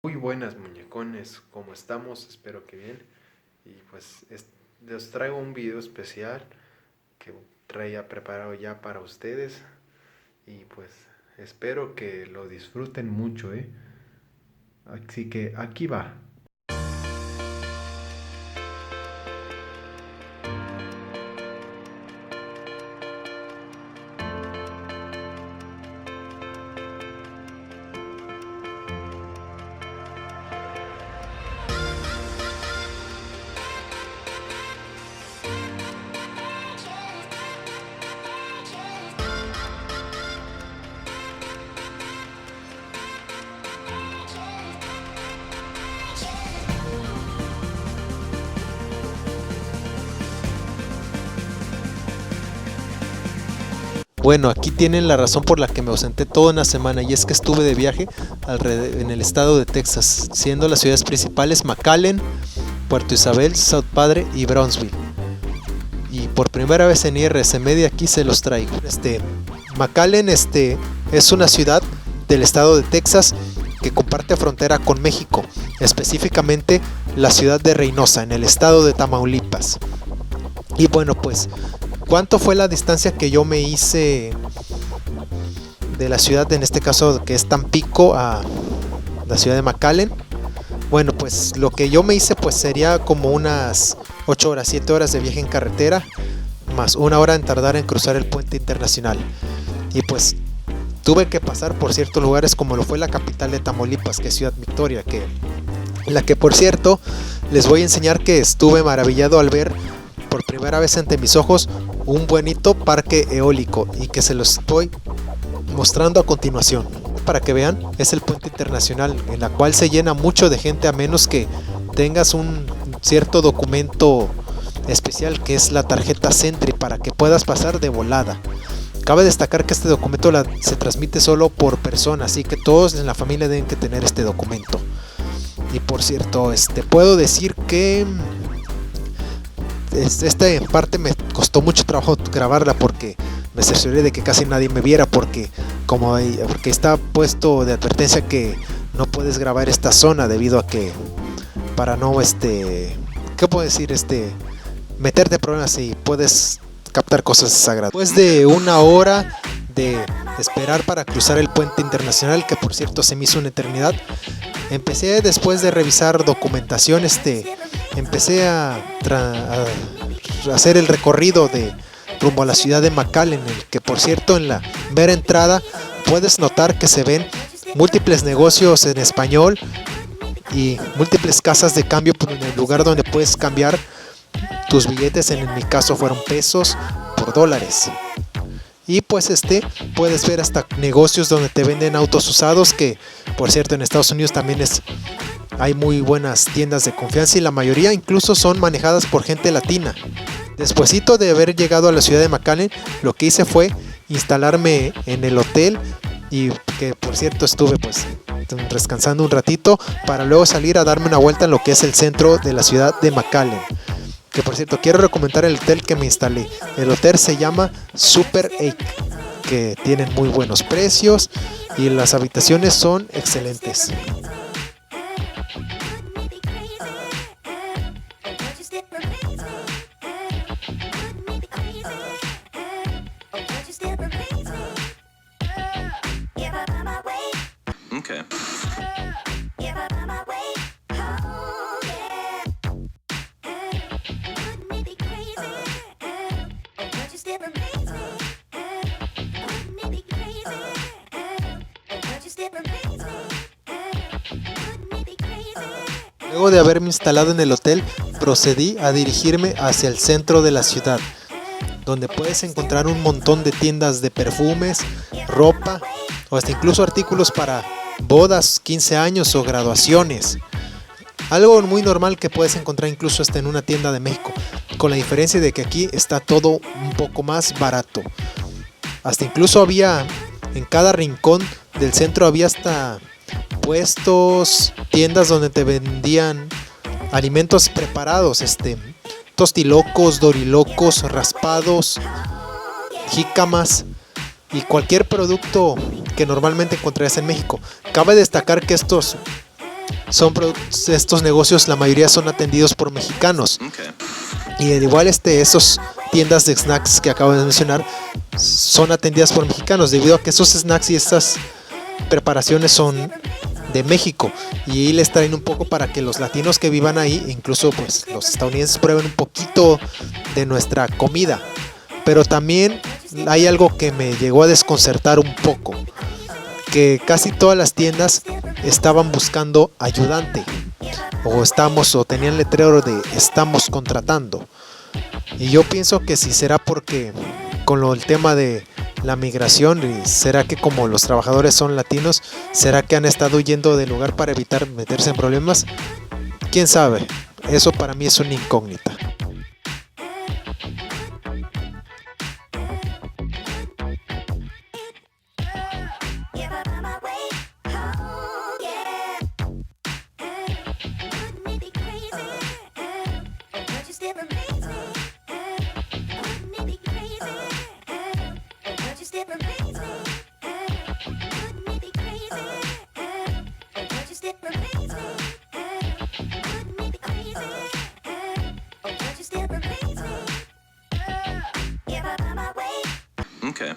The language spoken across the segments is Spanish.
Muy buenas muñecones, ¿cómo estamos? Espero que bien. Y pues les traigo un video especial que traía preparado ya para ustedes. Y pues espero que lo disfruten mucho, ¿eh? Así que aquí va. Bueno, aquí tienen la razón por la que me ausenté toda una semana, y es que estuve de viaje en el estado de Texas, siendo las ciudades principales McAllen, Puerto Isabel, South Padre y Brownsville. Y por primera vez en IRS Media aquí se los traigo. McAllen es una ciudad del estado de Texas que comparte frontera con México, específicamente la ciudad de Reynosa, en el estado de Tamaulipas. Y bueno, pues, ¿cuánto fue la distancia que yo me hice de la ciudad, en este caso que es Tampico, a la ciudad de McAllen? Bueno, pues lo que yo me hice pues sería como unas 8 horas, 7 horas de viaje en carretera, más una hora en tardar en cruzar el puente internacional. Y pues tuve que pasar por ciertos lugares, como lo fue la capital de Tamaulipas, que es Ciudad Victoria, la que por cierto les voy a enseñar que estuve maravillado al ver por primera vez ante mis ojos un bonito parque eólico, y que se los estoy mostrando a continuación. Para que vean, es el puente internacional, en la cual se llena mucho de gente a menos que tengas un cierto documento especial, que es la tarjeta Sentry, para que puedas pasar de volada. Cabe destacar que este documento se transmite solo por persona, así que todos en la familia deben que tener este documento. Y por cierto, puedo decir que esta parte me costó mucho trabajo grabarla, porque me cercioré de que casi nadie me viera, porque está puesto de advertencia que no puedes grabar esta zona, debido a que para no ¿qué puedo decir? Meterte problemas y puedes captar cosas sagradas. Después de una hora de esperar para cruzar el puente internacional, que por cierto se me hizo una eternidad, empecé, después de revisar documentación, empecé a hacer el recorrido rumbo a la ciudad de McAllen, en el que por cierto en la mera entrada puedes notar que se ven múltiples negocios en español y múltiples casas de cambio en el lugar donde puedes cambiar tus billetes, en mi caso fueron pesos, por dólares. Y pues puedes ver hasta negocios donde te venden autos usados, que por cierto en Estados Unidos también hay muy buenas tiendas de confianza, y la mayoría incluso son manejadas por gente latina. Despuesito de haber llegado a la ciudad de McAllen, lo que hice fue instalarme en el hotel, y que por cierto estuve pues descansando un ratito, para luego salir a darme una vuelta en lo que es el centro de la ciudad de McAllen. Que por cierto quiero recomendar el hotel que me instalé. El hotel se llama Super 8, que tienen muy buenos precios y las habitaciones son excelentes. Okay. Luego de haberme instalado en el hotel, procedí a dirigirme hacia el centro de la ciudad, donde puedes encontrar un montón de tiendas de perfumes, ropa, o hasta incluso artículos para bodas, 15 años o graduaciones. Algo muy normal que puedes encontrar incluso hasta en una tienda de México, con la diferencia de que aquí está todo un poco más barato. Hasta incluso había, en cada rincón del centro había hasta puestos, tiendas donde te vendían alimentos preparados, tostilocos, dorilocos, raspados, jícamas y cualquier producto que normalmente encontrarías en México. Cabe destacar que estos estos negocios, la mayoría son atendidos por mexicanos. Y al igual esos tiendas de snacks que acabo de mencionar son atendidas por mexicanos, debido a que esos snacks y estas preparaciones son de México, y ahí les traen un poco para que los latinos que vivan ahí, incluso pues los estadounidenses, prueben un poquito de nuestra comida. Pero también hay algo que me llegó a desconcertar un poco, que casi todas las tiendas estaban buscando ayudante, o tenían letrero de estamos contratando. Y yo pienso que si será porque con el tema de la migración, y será que como los trabajadores son latinos, será que han estado huyendo del lugar para evitar meterse en problemas. Quién sabe, eso para mí es una incógnita. Okay.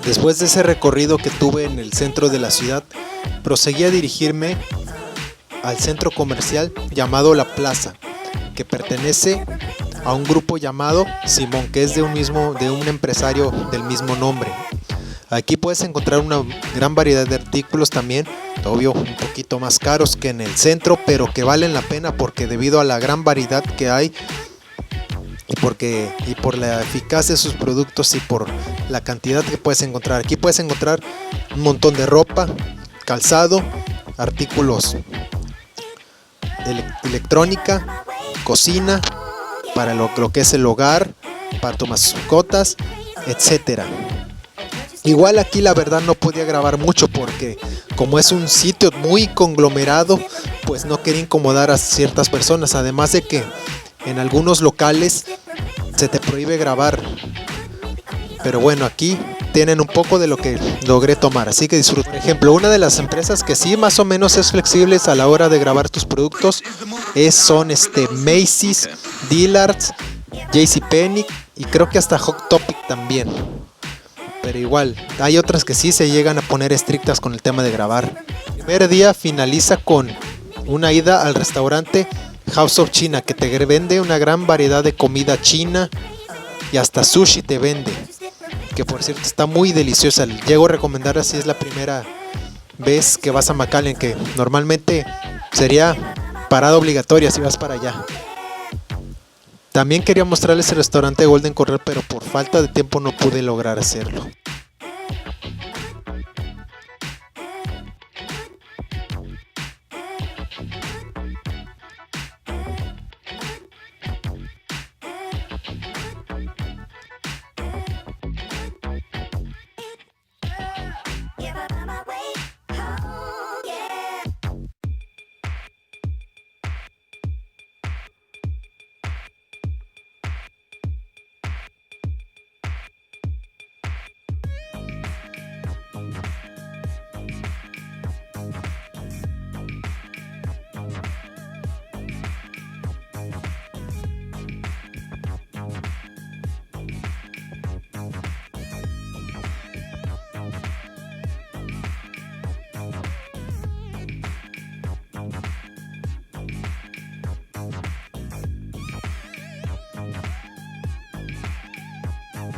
Después de ese recorrido que tuve en el centro de la ciudad, proseguí a dirigirme al centro comercial llamado La Plaza, que pertenece a un grupo llamado Simón, que es de un empresario del mismo nombre. Aquí puedes encontrar una gran variedad de artículos también, obvio un poquito más caros que en el centro, pero que valen la pena porque debido a la gran variedad que hay y por la eficacia de sus productos y por la cantidad que puedes encontrar. Aquí puedes encontrar un montón de ropa, calzado, artículos de electrónica, cocina, para lo que es el hogar, para tus mascotas, etcétera. Igual aquí la verdad no podía grabar mucho porque como es un sitio muy conglomerado, pues no quería incomodar a ciertas personas, además de que en algunos locales se te prohíbe grabar. Pero bueno, aquí tienen un poco de lo que logré tomar, así que disfruta. Por ejemplo, una de las empresas que sí más o menos es flexible a la hora de grabar tus productos son Macy's, Dillard's, JCPenney y creo que hasta Hot Topic también. Pero igual, hay otras que sí se llegan a poner estrictas con el tema de grabar. El primer día finaliza con una ida al restaurante House of China, que te vende una gran variedad de comida china y hasta sushi te vende, que por cierto está muy deliciosa. Llego a recomendar si es la primera vez que vas a McAllen, que normalmente sería parada obligatoria si vas para allá. También quería mostrarles el restaurante Golden Corral, pero por falta de tiempo no pude lograr hacerlo.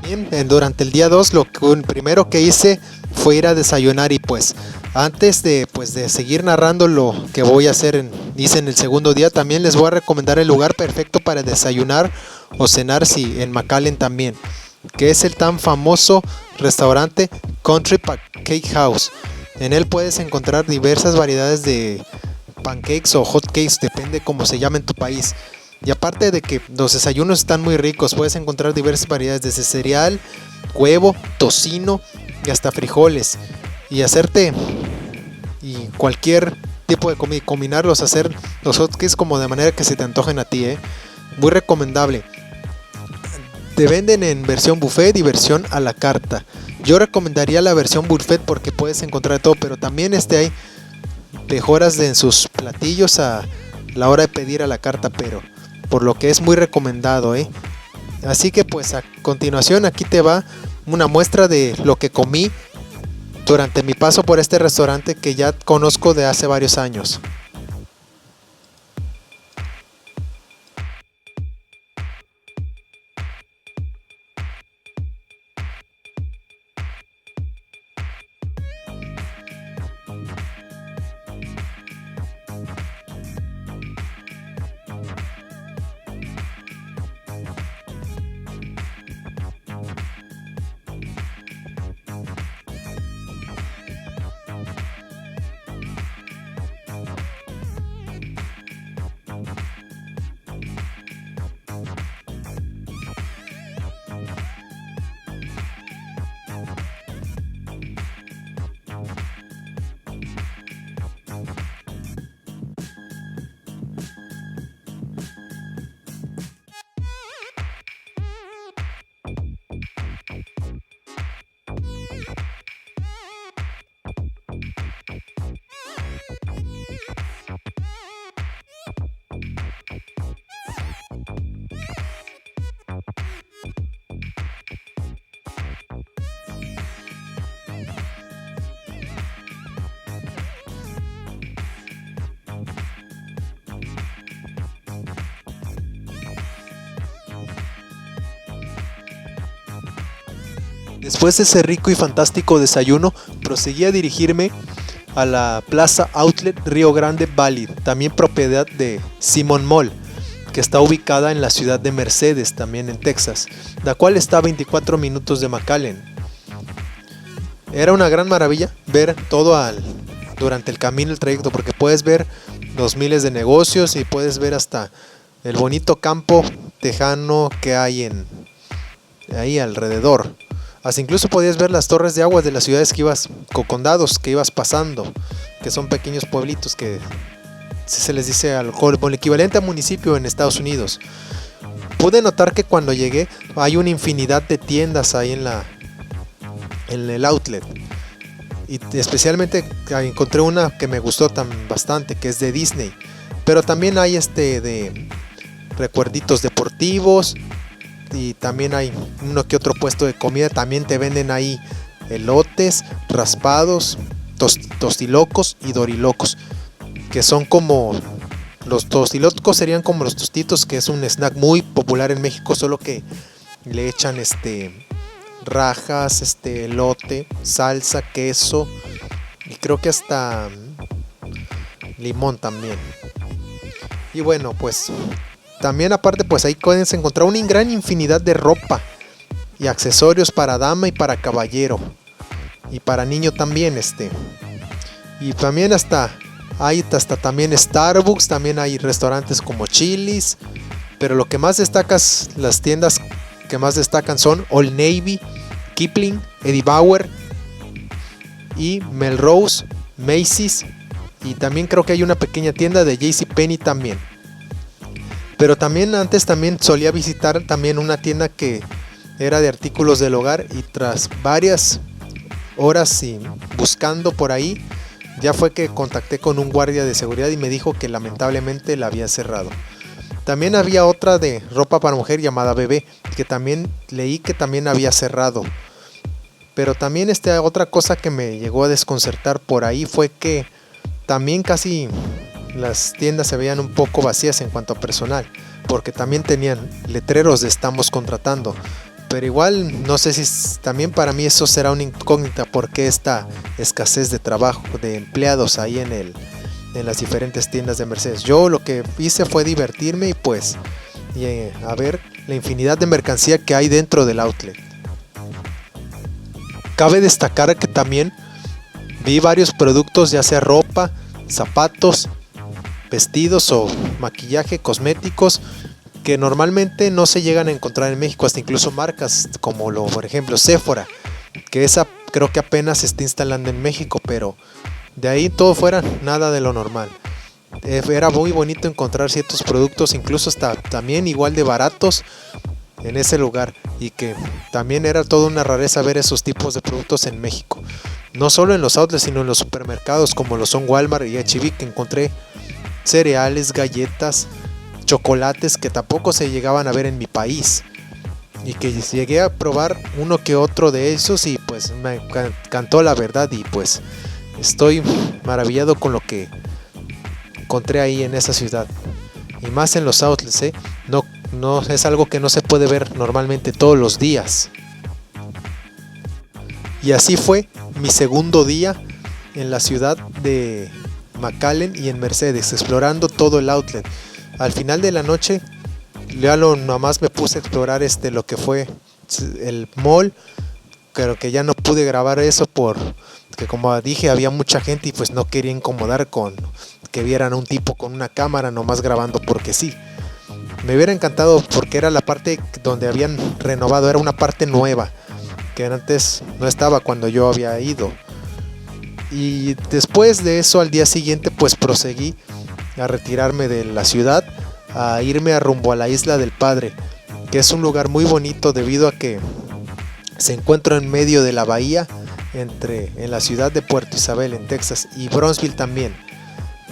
Bien, durante el día 2 lo primero que hice fue ir a desayunar y pues antes de seguir narrando lo que voy a hacer hice en el segundo día, también les voy a recomendar el lugar perfecto para desayunar o cenar en McAllen también, que es el tan famoso restaurante Country Pancake House. En él puedes encontrar diversas variedades de pancakes o hot cakes, depende cómo se llama en tu país. Y aparte de que los desayunos están muy ricos, puedes encontrar diversas variedades desde cereal, huevo, tocino y hasta frijoles. Y cualquier tipo de comida y combinarlos, hacer los hotcakes como de manera que se te antojen a ti, muy recomendable. Te venden en versión buffet y versión a la carta. Yo recomendaría la versión buffet porque puedes encontrar todo, pero también hay mejoras en sus platillos a la hora de pedir a la carta, pero por lo que es muy recomendado, Así que pues a continuación aquí te va una muestra de lo que comí durante mi paso por este restaurante que ya conozco de hace varios años. Después de ese rico y fantástico desayuno, proseguí a dirigirme a la Plaza Outlet Rio Grande Valley, también propiedad de Simon Mall, que está ubicada en la ciudad de Mercedes, también en Texas, la cual está a 24 minutos de McAllen. Era una gran maravilla ver todo durante el camino, el trayecto, porque puedes ver los miles de negocios y puedes ver hasta el bonito campo tejano que hay ahí alrededor. Hasta incluso podías ver las torres de agua de las ciudades condados que ibas pasando, que son pequeños pueblitos que se les dice el equivalente a municipio en Estados Unidos. Pude notar que cuando llegué hay una infinidad de tiendas ahí en el outlet. Y especialmente encontré una que me gustó bastante, que es de Disney. Pero también hay de recuerditos deportivos. Y también hay uno que otro puesto de comida. También te venden ahí elotes, raspados, tostilocos y dorilocos, que son como los tostilocos, serían como los tostitos, que es un snack muy popular en México, solo que le echan rajas, elote, salsa, queso y creo que hasta limón también. Y bueno, pues también aparte pues ahí puedes encontrar una gran infinidad de ropa y accesorios para dama y para caballero y para niño también y también hay hasta también Starbucks, también hay restaurantes como Chili's, pero lo que más destacas, las tiendas que más destacan son Old Navy, Kipling, Eddie Bauer y Melrose, Macy's, y también creo que hay una pequeña tienda de JCPenney también. Pero también antes solía visitar también una tienda que era de artículos del hogar, y tras varias horas buscando por ahí, ya fue que contacté con un guardia de seguridad y me dijo que lamentablemente la había cerrado. También había otra de ropa para mujer llamada Bebé, que también leí que también había cerrado. Pero también otra cosa que me llegó a desconcertar por ahí fue que también casi las tiendas se veían un poco vacías en cuanto a personal, porque también tenían letreros de estamos contratando. Pero igual no sé si también para mí eso será una incógnita, porque esta escasez de trabajo, de empleados ahí en las diferentes tiendas de Mercedes. Yo lo que hice fue divertirme y a ver la infinidad de mercancía que hay dentro del outlet. Cabe destacar que también vi varios productos, ya sea ropa, zapatos, vestidos o maquillaje, cosméticos, que normalmente no se llegan a encontrar en México, hasta incluso marcas como por ejemplo Sephora, que esa creo que apenas se está instalando en México, pero De ahí todo fuera nada de lo normal. Era muy bonito encontrar ciertos productos, incluso hasta también igual de baratos en ese lugar, y que también era toda una rareza ver esos tipos de productos en México. No solo en los outlets, sino en los supermercados como lo son Walmart y H-E-B, que encontré cereales, galletas, chocolates que tampoco se llegaban a ver en mi país, y que llegué a probar uno que otro de esos y pues me encantó la verdad, y pues estoy maravillado con lo que encontré ahí en esa ciudad, y más en los outlets, no es algo que no se puede ver normalmente todos los días. Y así fue mi segundo día en la ciudad de McAllen y en Mercedes, explorando todo el outlet. Al final de la noche ya nomás me puse a explorar lo que fue el mall. Creo que ya no pude grabar eso porque, como dije, había mucha gente y pues no quería incomodar con que vieran a un tipo con una cámara nomás grabando porque sí. Me hubiera encantado porque era la parte donde habían renovado, era una parte nueva que antes no estaba cuando yo había ido. Y después de eso, al día siguiente, pues proseguí a retirarme de la ciudad, a irme rumbo a la Isla del Padre, que es un lugar muy bonito debido a que se encuentra en medio de la bahía en la ciudad de Puerto Isabel, en Texas, y Brownsville también.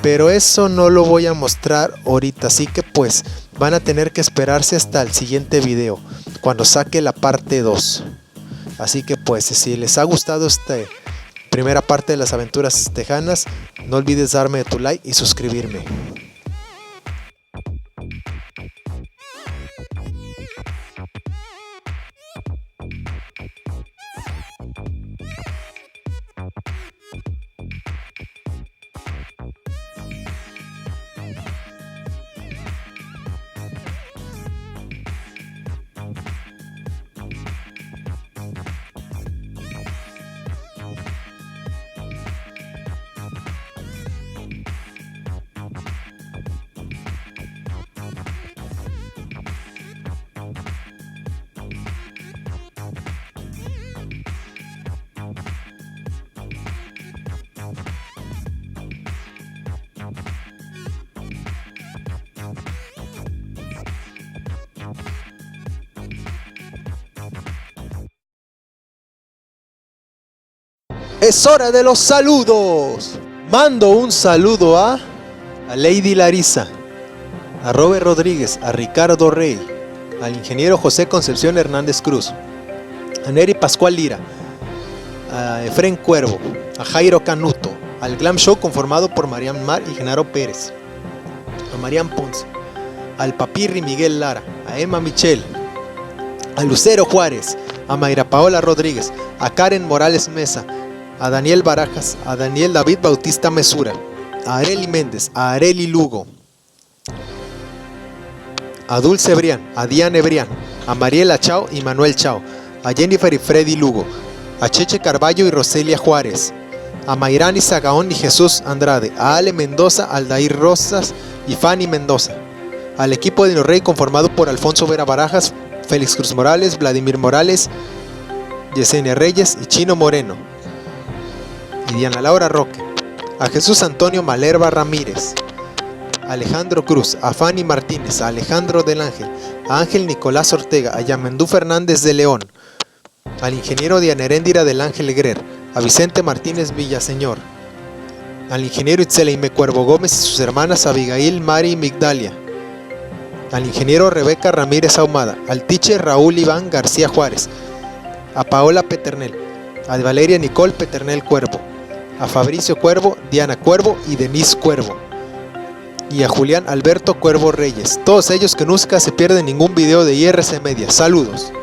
Pero eso no lo voy a mostrar ahorita, así que pues van a tener que esperarse hasta el siguiente video, cuando saque la parte 2. Así que pues si les ha gustado esta primera parte de las aventuras tejanas, no olvides darme tu like y suscribirme. Es hora de los saludos. Mando un saludo a Lady Larisa, a Robert Rodríguez, a Ricardo Rey, al ingeniero José Concepción Hernández Cruz, a Neri Pascual Lira, a Efren Cuervo, a Jairo Canuto, al Glam Show conformado por Marian Mar y Genaro Pérez, a Marian Ponce, al Papirri Miguel Lara, a Emma Michel, a Lucero Juárez, a Mayra Paola Rodríguez, a Karen Morales Mesa, a Daniel Barajas, a Daniel David Bautista Mesura, a Areli Méndez, a Areli Lugo, a Dulce Brián, a Diane Brián, a Mariela Chao y Manuel Chao, a Jennifer y Freddy Lugo, a Cheche Carballo y Roselia Juárez, a Mayrani Zagaón y Jesús Andrade, a Ale Mendoza, Aldair Rosas y Fanny Mendoza, al equipo de Dino Rey conformado por Alfonso Vera Barajas, Félix Cruz Morales, Vladimir Morales, Yesenia Reyes y Chino Moreno, y Diana Laura Roque, a Jesús Antonio Malerva Ramírez, a Alejandro Cruz, a Fanny Martínez, a Alejandro del Ángel, a Ángel Nicolás Ortega, a Yamendú Fernández de León, al ingeniero Diana Heréndira del Ángel Grer, a Vicente Martínez Villaseñor, al ingeniero Itzeleime Cuervo Gómez y sus hermanas Abigail, Mari y Migdalia, al ingeniero Rebeca Ramírez Ahumada, al teacher Raúl Iván García Juárez, a Paola Peternel, a Valeria Nicole Peternel Cuervo, a Fabricio Cuervo, Diana Cuervo y Denise Cuervo, y a Julián Alberto Cuervo Reyes, todos ellos que nunca se pierden ningún video de IRC Media. Saludos.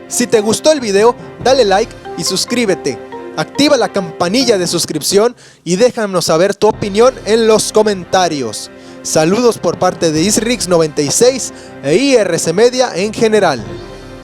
Si te gustó el video, dale like y suscríbete. Activa la campanilla de suscripción y déjanos saber tu opinión en los comentarios. Saludos por parte de Isrix96 e IRC Media en general.